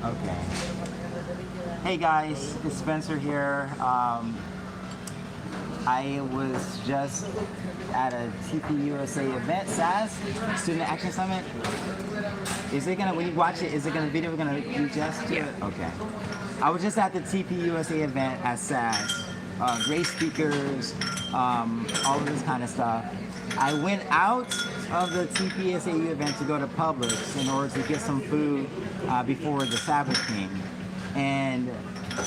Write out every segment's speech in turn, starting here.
Okay. Hey guys, it's Spencer here. I was just at a TPUSA event, SAS, Student Action Summit. Is it gonna, when you watch it, is it gonna, video gonna adjust to it? Okay. I was just at the TPUSA event at SAS. Great speakers, all of this kind of stuff. I went out of the TPSAU event to go to Publix in order to get some food before the Sabbath came. And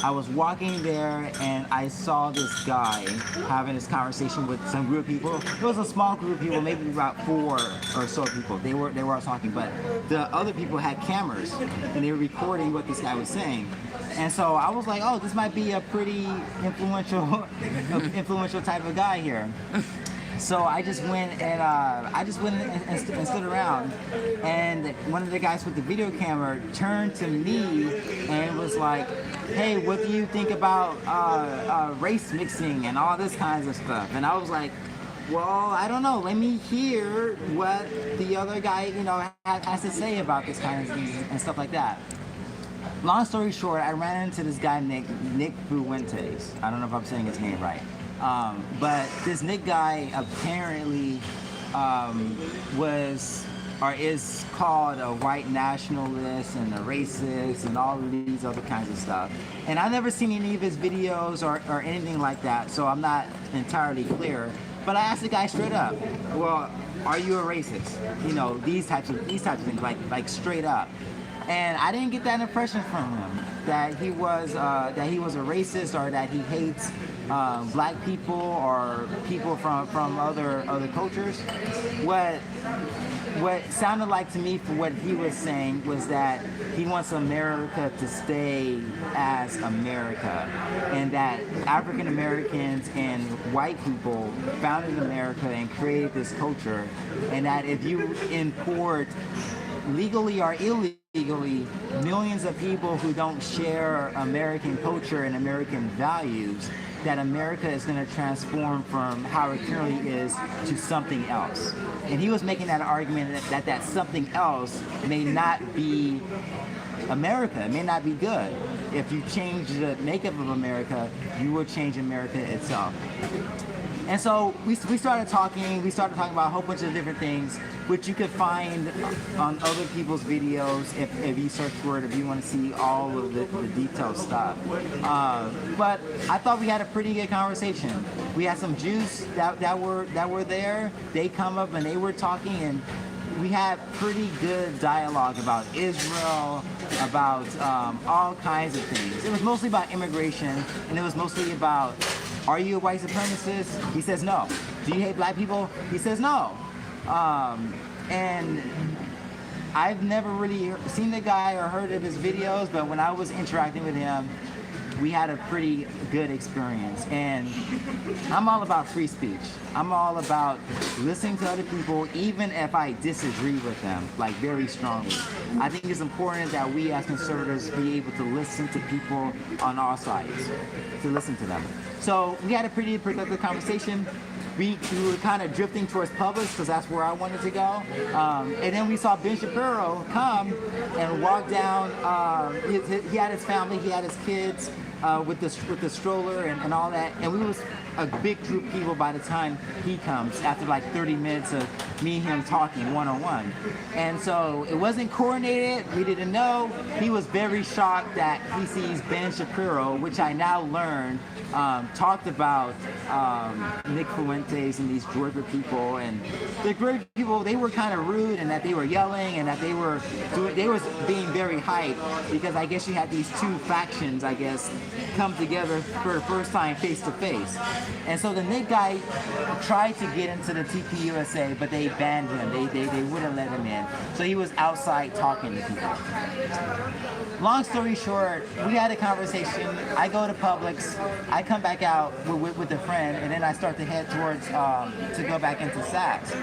I was walking there and I saw this guy having this conversation with some group of people. It was a small group of people, maybe about 4 or so people. They were all talking, but the other people had cameras and they were recording what this guy was saying. And so I was like, oh, this might be a pretty influential type of guy here. So I just went and stood around, and one of the guys with the video camera turned to me and was like, "Hey, what do you think about race mixing and all this kinds of stuff?" And I was like, "Well, I don't know. Let me hear what the other guy, has to say about this kind of things and stuff like that." Long story short, I ran into this guy Nick Fuentes. I don't know if I'm saying his name right. But this Nick guy apparently is called a white nationalist and a racist and all of these other kinds of stuff. And I've never seen any of his videos or anything like that, so I'm not entirely clear. But I asked the guy straight up, well, are you a racist? These types of things, like straight up. And I didn't get that impression from him that he was a racist or that he hates black people or people from other cultures. What sounded like to me for what he was saying was that he wants America to stay as America, and that African Americans and white people founded America and created this culture, and that if you import legally or illegally millions of people who don't share American culture and American values, that America is going to transform from how it currently is to something else. And he was making that argument that something else may not be America, it may not be good. If you change the makeup of America, you will change America itself. And so we started talking about a whole bunch of different things, which you could find on other people's videos if you search for it, if you want to see all of the detailed stuff. But I thought we had a pretty good conversation. We had some Jews that were there. They come up and they were talking, and we had pretty good dialogue about Israel, about all kinds of things. It was mostly about immigration, and it was mostly about, are you a white supremacist? He says no. Do you hate black people? He says no. And I've never really seen the guy or heard of his videos, but when I was interacting with him, we had a pretty good experience. And I'm all about free speech. I'm all about listening to other people, even if I disagree with them, like very strongly. I think it's important that we as conservatives be able to listen to people on all sides, to listen to them. So we had a pretty productive conversation. We were kind of drifting towards Publix because that's where I wanted to go. And then we saw Ben Shapiro come and walk down. He had his family, he had his kids with the stroller and all that. And we was a big group of people by the time he comes, after like 30 minutes of me and him talking one-on-one. And so it wasn't coordinated, we didn't know. He was very shocked that he sees Ben Shapiro, which I now learned talked about Nick Fuentes and these Georgia people, and the Georgia people, they were kind of rude, and that they were yelling, and that they was being very hyped, because I guess you had these two factions, I guess, come together for the first time face to face. And so the Nick guy tried to get into the TPUSA, but they banned him. They wouldn't let him in. So he was outside talking to people. Long story short, we had a conversation. I go to Publix. I come back out with a friend, and then I start to head towards to go back into Saks.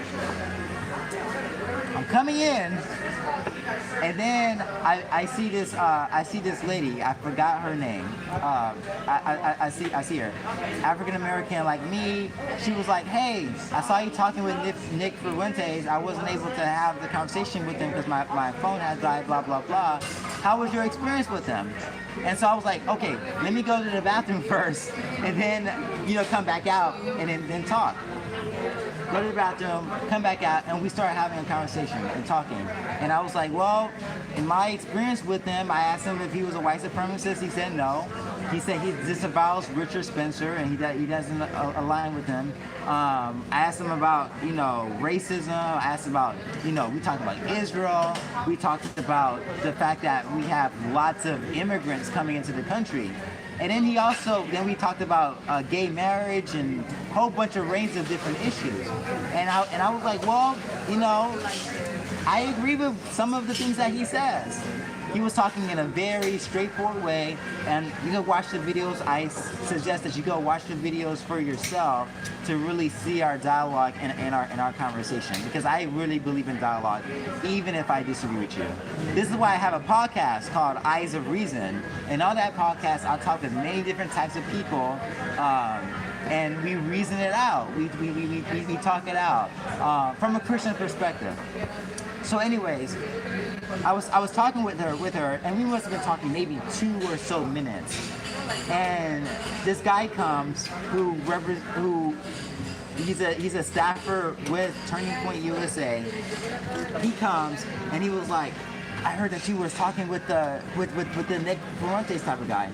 I'm coming in, And then I see this lady. I forgot her name. I see her, African American like me. She was like, "Hey, I saw you talking with Nick Fuentes. I wasn't able to have the conversation with him because my phone had died. Blah blah blah. How was your experience with him?" And so I was like, "Okay, let me go to the bathroom first, and then come back out and then talk." Go to the bathroom, come back out, and we started having a conversation and talking. And I was like, well, in my experience with him, I asked him if he was a white supremacist. He said no. He said he disavows Richard Spencer, and he doesn't align with him. I asked him about, racism. I asked him about, we talked about Israel. We talked about the fact that we have lots of immigrants coming into the country. And then we talked about gay marriage and a whole bunch of range of different issues. And I was like, well, I agree with some of the things that he says. He was talking in a very straightforward way, and you can watch the videos. I suggest that you go watch the videos for yourself to really see our dialogue and our conversation, because I really believe in dialogue, even if I disagree with you. This is why I have a podcast called Eyes of Reason, and on that podcast, I talk with many different types of people, and we reason it out. We talk it out from a Christian perspective. So anyways, I was talking with her, and we must have been talking maybe 2 or so minutes. And this guy comes who he's a staffer with Turning Point USA. He comes and he was like, I heard that you was talking with the Nick Fuentes type of guy.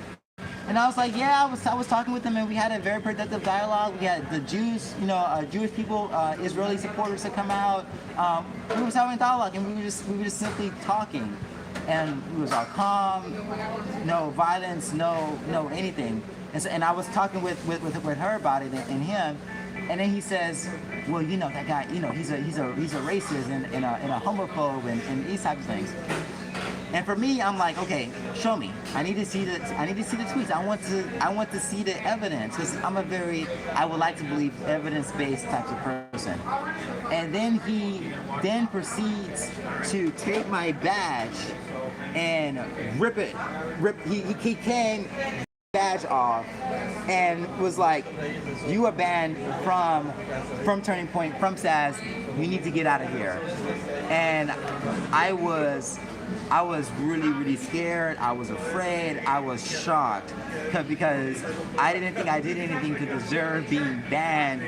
And I was like, yeah, I was talking with them, and we had a very productive dialogue. We had the Jews, Jewish people, Israeli supporters to come out. We was having a dialogue, and we were just simply talking, and we was all calm, no violence, no anything. And I was talking with her about it and him, and then he says, well, that guy, he's a racist and a homophobe and these types of things. And for me, I'm like, okay, show me. I need to see the tweets. I want to see the evidence, because I would like to believe evidence-based type of person. And then he proceeds to take my badge and rip it. He came badge off and was like, you are banned from Turning Point, from SAS. You need to get out of here. And I was really, really scared. I was afraid. I was shocked because I didn't think I did anything to deserve being banned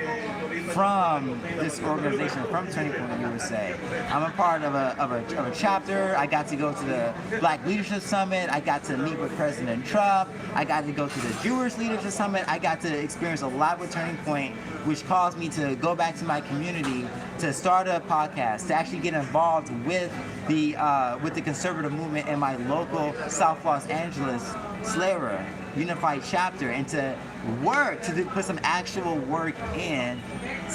from this organization, from Turning Point USA. I'm a part of a chapter. I got to go to the Black Leadership Summit. I got to meet with President Trump. I got to go to the Jewish Leadership Summit. I got to experience a lot with Turning Point, which caused me to go back to my community, to start a podcast, to actually get involved with the conservative movement in my local South Los Angeles SLARA Unified Chapter, and to put some actual work in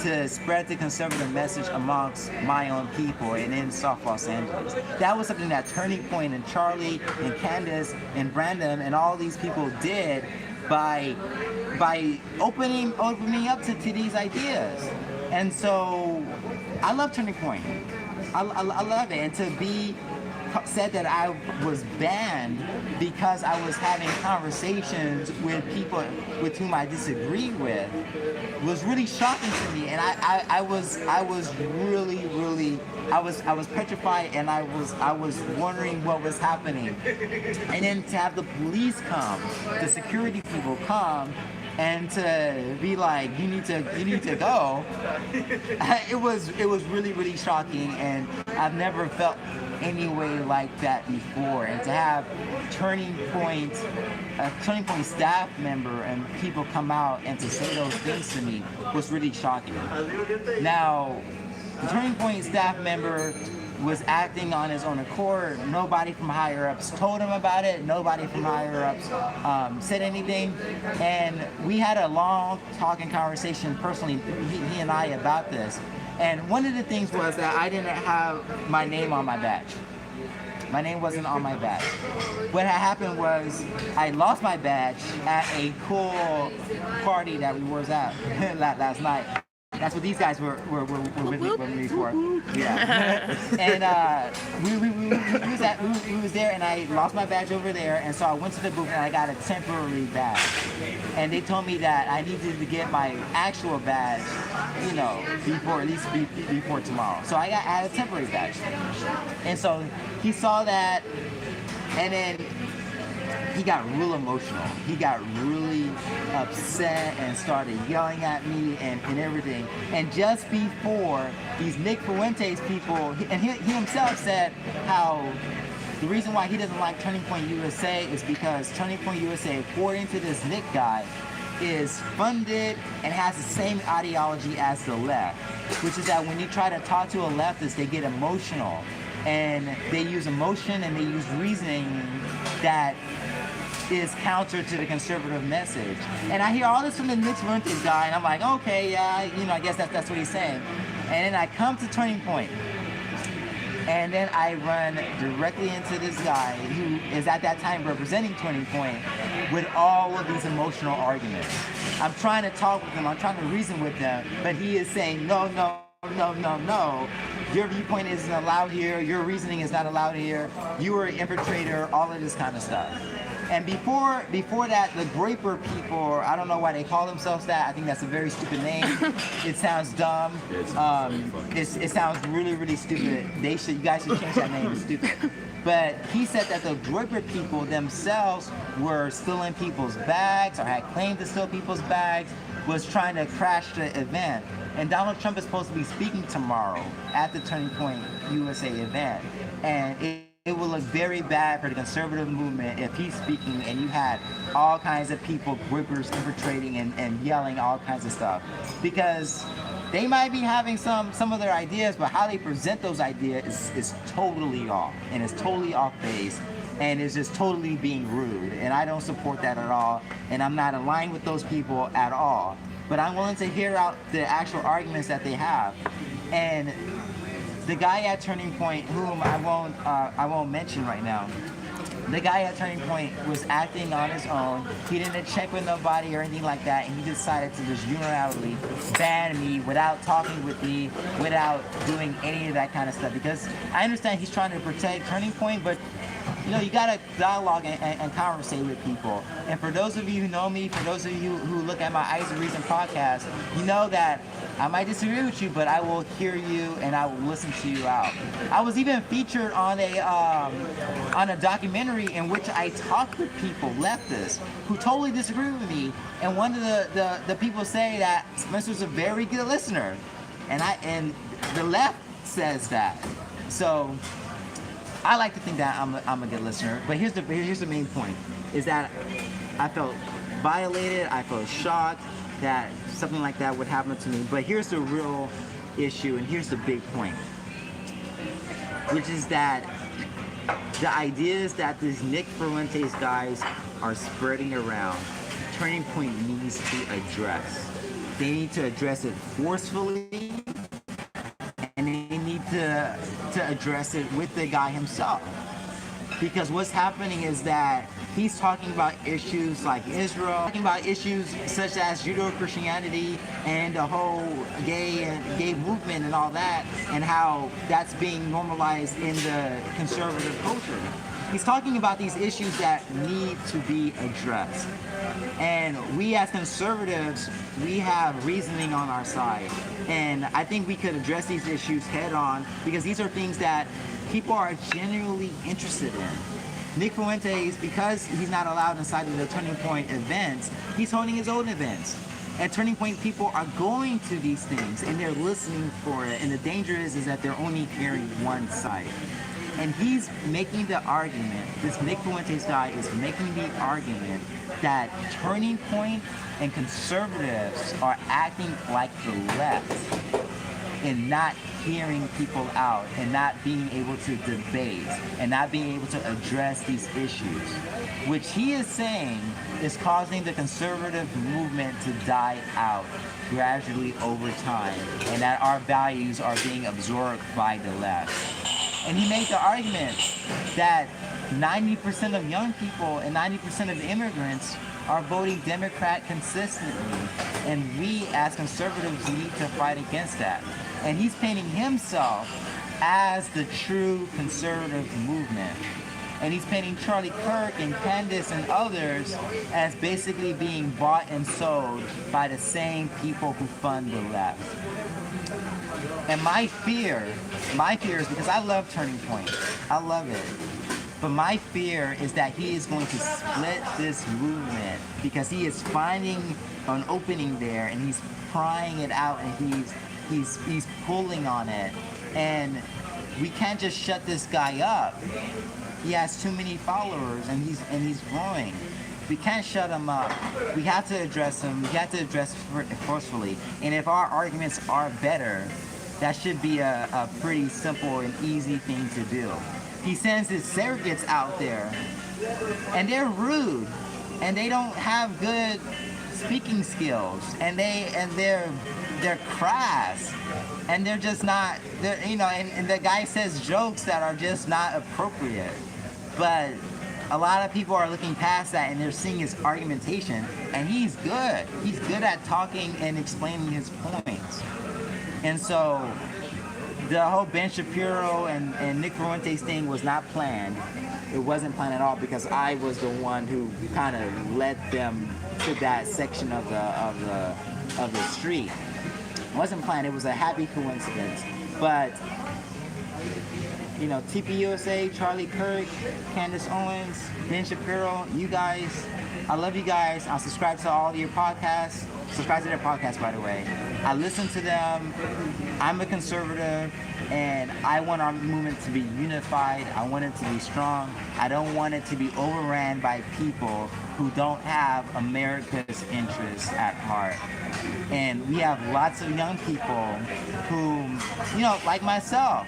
to spread the conservative message amongst my own people and in South Los Angeles. That was something that Turning Point and Charlie and Candace and Brandon and all these people did by opening up to these ideas. And so I love Turning Point. I love it. And to be said that I was banned because I was having conversations with people with whom I disagreed with was really shocking to me. And I was petrified, and I was wondering what was happening. And then to have the police come, the security people come, and to be like, you need to go, it was really, really shocking, and I've never felt any way like that before. And to have a Turning Point staff member and people come out and to say those things to me was really shocking. Now, the Turning Point staff member was acting on his own accord. Nobody from higher ups told him about it. Nobody from higher ups said anything. And we had a long talking conversation personally, he and I, about this. And one of the things was that I didn't have my name on my badge. My name wasn't on my badge. What had happened was I lost my badge at a cool party that we was at last night. That's what these guys were with me for. Yeah. And we was there, and I lost my badge over there, and so I went to the booth and I got a temporary badge. And they told me that I needed to get my actual badge, you know, before tomorrow. So I had a temporary badge. And so he saw that, and then he got real emotional. He got really upset and started yelling at me and everything. And just before, these Nick Fuentes people, and he himself said how the reason why he doesn't like Turning Point USA is because Turning Point USA, according to this Nick guy, is funded and has the same ideology as the left, which is that when you try to talk to a leftist, they get emotional. And they use emotion and they use reasoning that is counter to the conservative message. And I hear all this from the Nick Fuentes guy, and I'm like, okay, yeah, you know, I guess that's what he's saying. And then I come to Turning Point, and then I run directly into this guy who is at that time representing Turning Point with all of these emotional arguments. I'm trying to talk with him, I'm trying to reason with him, but he is saying, no. Your viewpoint isn't allowed here. Your reasoning is not allowed here. You are an infiltrator, all of this kind of stuff. And before that, the groper people, I don't know why they call themselves that. I think that's a very stupid name. It sounds dumb. It sounds really, really stupid. You guys should change that name. It's stupid. But he said that the groper people themselves were stealing people's bags or had claimed to steal people's bags, was trying to crash the event. And Donald Trump is supposed to be speaking tomorrow at the Turning Point USA event. And it will look very bad for the conservative movement if he's speaking and you had all kinds of people, groupers, infiltrating and yelling all kinds of stuff. Because they might be having some of their ideas, but how they present those ideas is totally off. And it's totally off base. And it's just totally being rude. And I don't support that at all. And I'm not aligned with those people at all. But I'm willing to hear out the actual arguments that they have. And the guy at Turning Point, whom I won't mention right now, the guy at Turning Point was acting on his own. He didn't check with nobody or anything like that, and he decided to just unilaterally ban me without talking with me, without doing any of that kind of stuff. Because I understand he's trying to protect Turning Point, but you know, you gotta dialogue and conversate with people. And for those of you who know me, for those of you who look at my Eyes of Reason podcast, you know that I might disagree with you, but I will hear you and I will listen to you out. I was even featured on a documentary in which I talked with people, leftists, who totally disagree with me. And one of the people say that Spencer's a very good listener, and the left says that. So I like to think that I'm a good listener, but here's the main point, is that I felt violated, I felt shocked that something like that would happen to me. But here's the real issue, and here's the big point, which is that the ideas that these Nick Fuentes guys are spreading around, Turning Point needs to address. They need to address it forcefully, and they need to address it with the guy himself. Because what's happening is that he's talking about issues like Israel, talking about issues such as Judeo-Christianity and the whole gay movement and all that, and how that's being normalized in the conservative culture. He's talking about these issues that need to be addressed. And we as conservatives, we have reasoning on our side. And I think we could address these issues head on, because these are things that people are genuinely interested in. Nick Fuentes, because he's not allowed inside of the Turning Point events, he's holding his own events. At Turning Point, people are going to these things and they're listening for it. And the danger is that they're only hearing one side. And he's making the argument, this Nick Fuentes guy is making the argument that Turning Point and conservatives are acting like the left and not hearing people out and not being able to debate and not being able to address these issues, which he is saying is causing the conservative movement to die out gradually over time, and that our values are being absorbed by the left. And he made the argument that 90% of young people and 90% of immigrants are voting Democrat consistently. And we as conservatives need to fight against that. And he's painting himself as the true conservative movement. And he's painting Charlie Kirk and Candace and others as basically being bought and sold by the same people who fund the left. And my fear is because I love Turning Point. I love it. But my fear is that he is going to split this movement because he is finding an opening there and he's prying it out and he's pulling on it. And we can't just shut this guy up. He has too many followers and he's growing. We can't shut him up. We have to address him. We have to address it forcefully. And if our arguments are better, that should be a pretty simple and easy thing to do. He sends his surrogates out there and they're rude and they don't have good speaking skills and they're crass and they're just not, and the guy says jokes that are just not appropriate. But a lot of people are looking past that and they're seeing his argumentation, and he's good. He's good at talking and explaining his points. And so the whole Ben Shapiro and Nick Fuentes thing was not planned. It wasn't planned at all because I was the one who kind of led them to that section of the street. It wasn't planned. It was a happy coincidence. But TPUSA, Charlie Kirk, Candace Owens, Ben Shapiro, you guys, I love you guys. I'll subscribe to all of your podcasts. Subscribe to their podcast, by the way. I listen to them. I'm a conservative, and I want our movement to be unified. I want it to be strong. I don't want it to be overran by people who don't have America's interests at heart. And we have lots of young people who, like myself,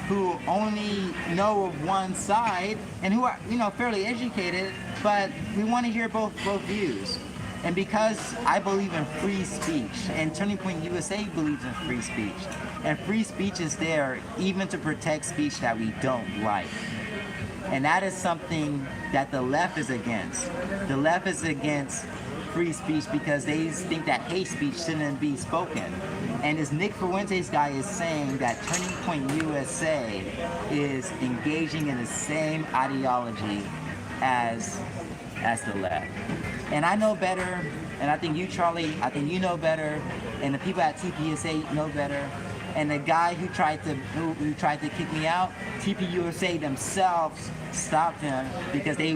who only know of one side and who are, fairly educated, but we want to hear both views. And because I believe in free speech, and Turning Point USA believes in free speech, and free speech is there even to protect speech that we don't like. And that is something that the left is against. The left is against free speech because they think that hate speech shouldn't be spoken. And this Nick Fuentes guy is saying that Turning Point USA is engaging in the same ideology as the left. And I know better, and I think you, Charlie, I think you know better, and the people at TPUSA know better. And the guy who tried to kick me out, TPUSA themselves stopped him because they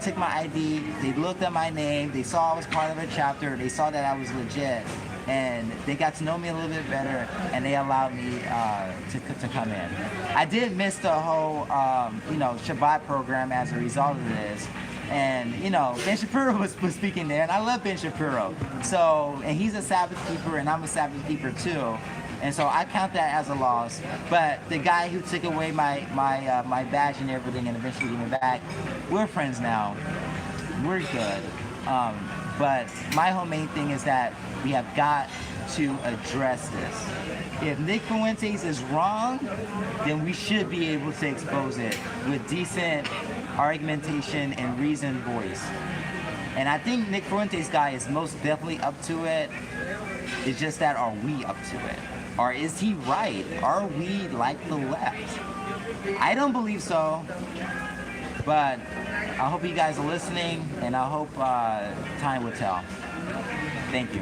took my ID, they looked at my name, they saw I was part of a chapter, they saw that I was legit, and they got to know me a little bit better, and they allowed me to come in. I did miss the whole Shabbat program as a result of this. And Ben Shapiro was speaking there, and I love Ben Shapiro. So, and he's a Sabbath keeper, and I'm a Sabbath keeper too. And so I count that as a loss. But the guy who took away my badge and everything and eventually gave me back, we're friends now. We're good. But my whole main thing is that we have got to address this. If Nick Fuentes is wrong, then we should be able to expose it with decent argumentation and reasoned voice. And I think Nick Fuentes guy is most definitely up to it. It's just that, are we up to it? Or is he right? Are we like the left? I don't believe so. But I hope you guys are listening, and I hope time will tell. Thank you.